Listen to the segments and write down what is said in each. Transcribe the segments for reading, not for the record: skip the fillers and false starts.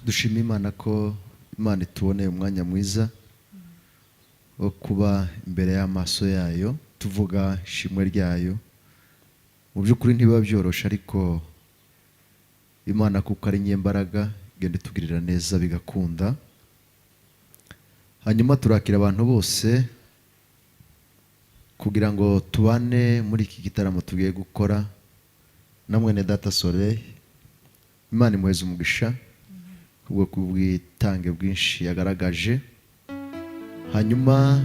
dushima Imana ko Imana ituboneye umwanya mwiza wo kuba imbere y'amaso yayo tuvuga ishimwe ryayo. Mu by'ukuri ntibiba byorosha, ariko Imana kuko ari nyembaraga igenda itugirira neza bigakunda. Hanyuma turakira abantu bose kugira ngo tubane muri iki gitaramo tugiye gukora na mwene Data Soleil. Imana imuheze umugisha kubwo kubwitange bwinshi yagaragaje. Hanyuma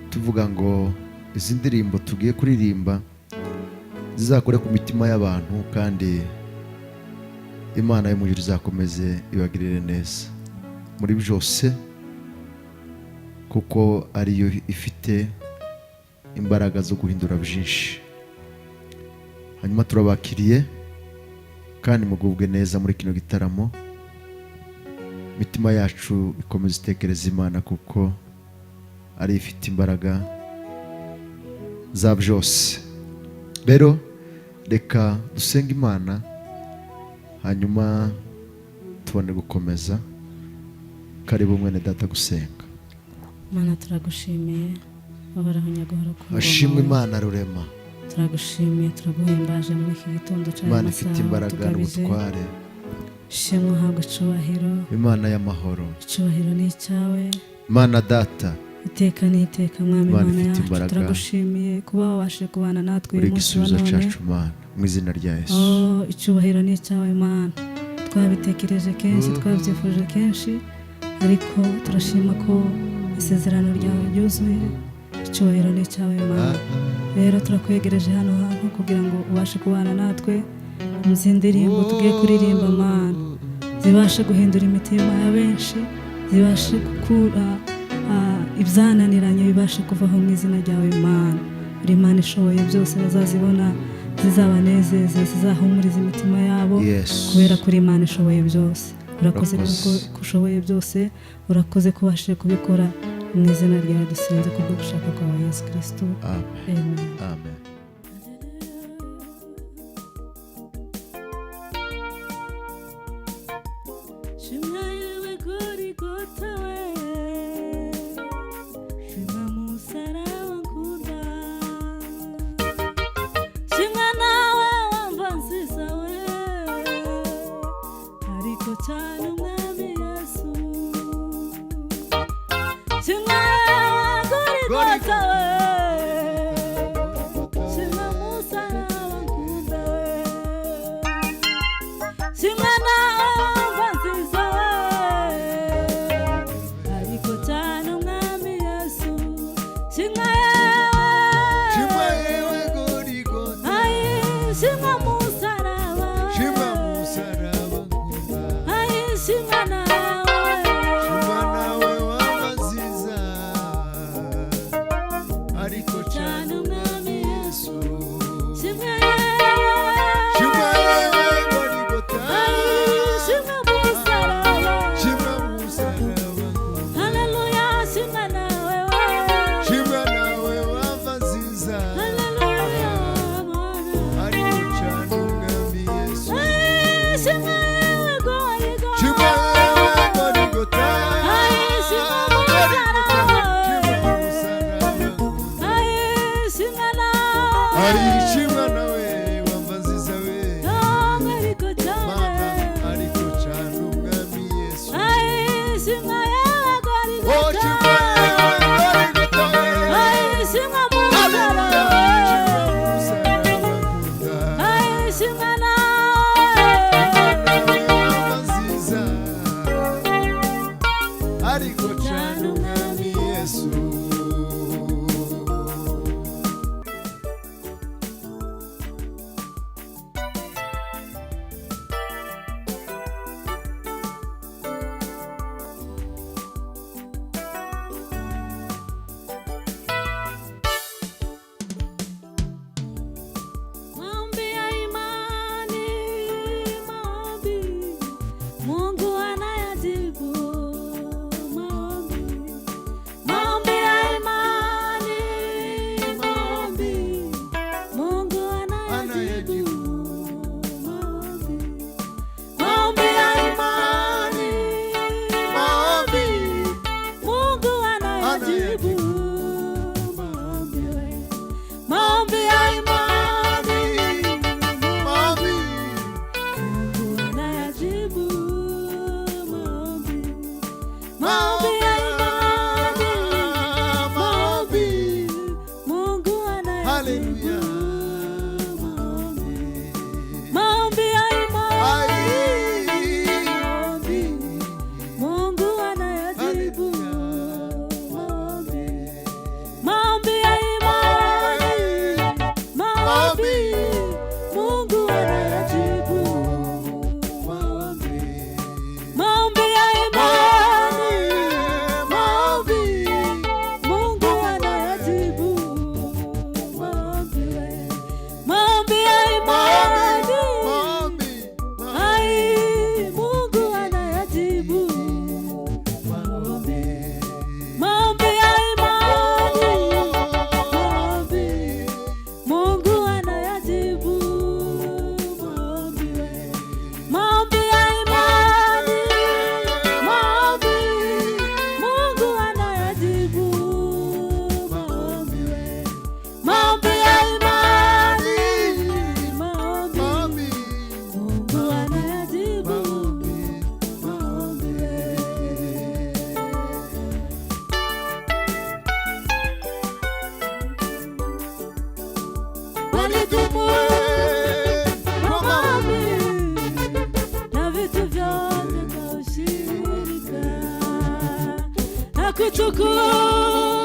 tuvuga ngo izi ndirimbo tugiye kuririmba zizakore ku mitima y'abantu, kandi Imana yo mu ijuru izakomeze ibagirire neza muri byose, kuko ariyo ifite imbaraga zo guhindura byinshi. Hanyuma turabakiriye kandi mugubwe neza muri kino gitaramo. Mitima yacu ikomeza itekereza Imana kuko ari ifite imbaraga za byose. Rero reka dusenge Imana hanyuma tubone gukomeza. Karibu mwene Data gusenga. Mana turagushimiye wahoraho nyagahora ku ngoma. Hashimwe Imana rurema. Turagushimiye turaguhimbaje muri iki gitondo cyane. Imana ifite imbaraga n'ubutware. Shimwe uhabwe icubahiro. Imana y'amahoro. Icubahiro ni icyawe. Mana Data. Iteka n'iteka mwami Imana yacu. Turagushimiye kuba wabashije kubana natwe uyu munsi wa none. Cyacu Mana mu izina rya Yesu. Icubahiro ni icyawe Mana. Twabitekereje kenshi, twabyifuje kenshi, ariko turashima ko isezerano ryawe ryuzuye. Icubahiro ni icyawe Mana. Rero turakwegereje hano hantu kugira ngo ubashe kubana natwe. Izi ndirimbo tugiye kuririmba Mana zibashe guhindura imitima ya benshi, zibashe gukura ibyananiranye, bibashe kuvaho mu izina ryawe Mana. Uri Imana ishoboye byose, bazazibona zizabanezeze, zizahumuriza imitima yabo, kubera kuri Imana ishoboye byose. Urakoze ko ushoboye byose, urakoze ko ubashije kubikora. Mu izina ryawe dusenze kubwo gushaka kwawe Yesu Kristo. Amen. Amen. Shimwa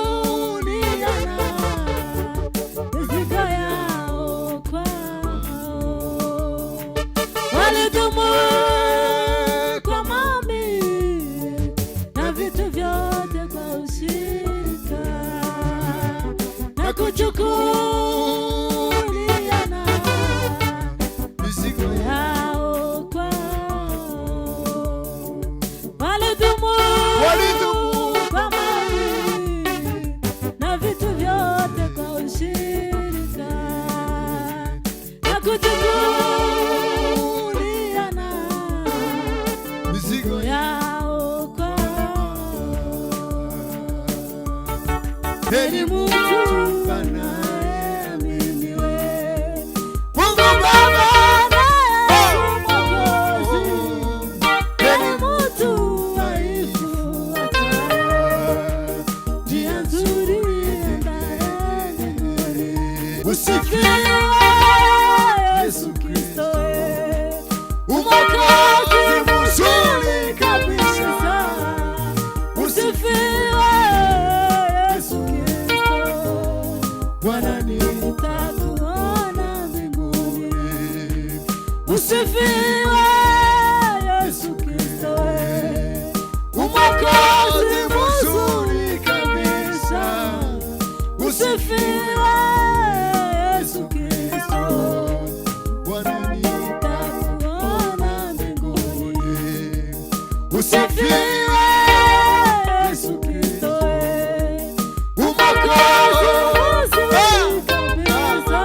kuchukuliana mizigo yao kwao. Walidumu kwa maombi na vitu vyote kwa ushirika na kuchukuliana mizigo yao kwao. Walidumu kwa maombi na vitu vyote kwa ushirika na kuchukuliana mizigo yao kwao. Heri mtu anayeaminiwe Mungu Baba na Yesu Mwokozi. Heri mtu aifuataye njia nzuri iendayo mbinguni. Usifiwe Yesu Kristo, Mwokozi mzuri kabisa. Usifiwe Yesu Kristo, Bwana nitakuona mbinguni. Usifiwe Yesu Kristo, Mwokozi mzuri kabisa. Usifiwe Yesu Kristo, Bwana nitakuona mbinguni. Usifiwe Yesu Kristo, Mwokozi mzuri kabisa.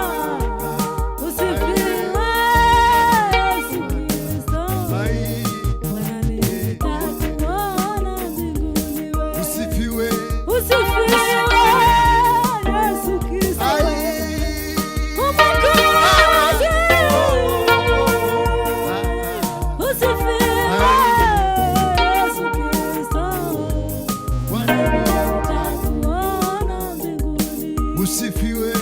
Usifiwe Yesu Kristo, Bwana nitakuona mbinguni. Usifiwe Yesu Kristo, Mwokozi. Usifiwe Yesu Kristo, Bwana nitakuona mbinguni. Usifiwe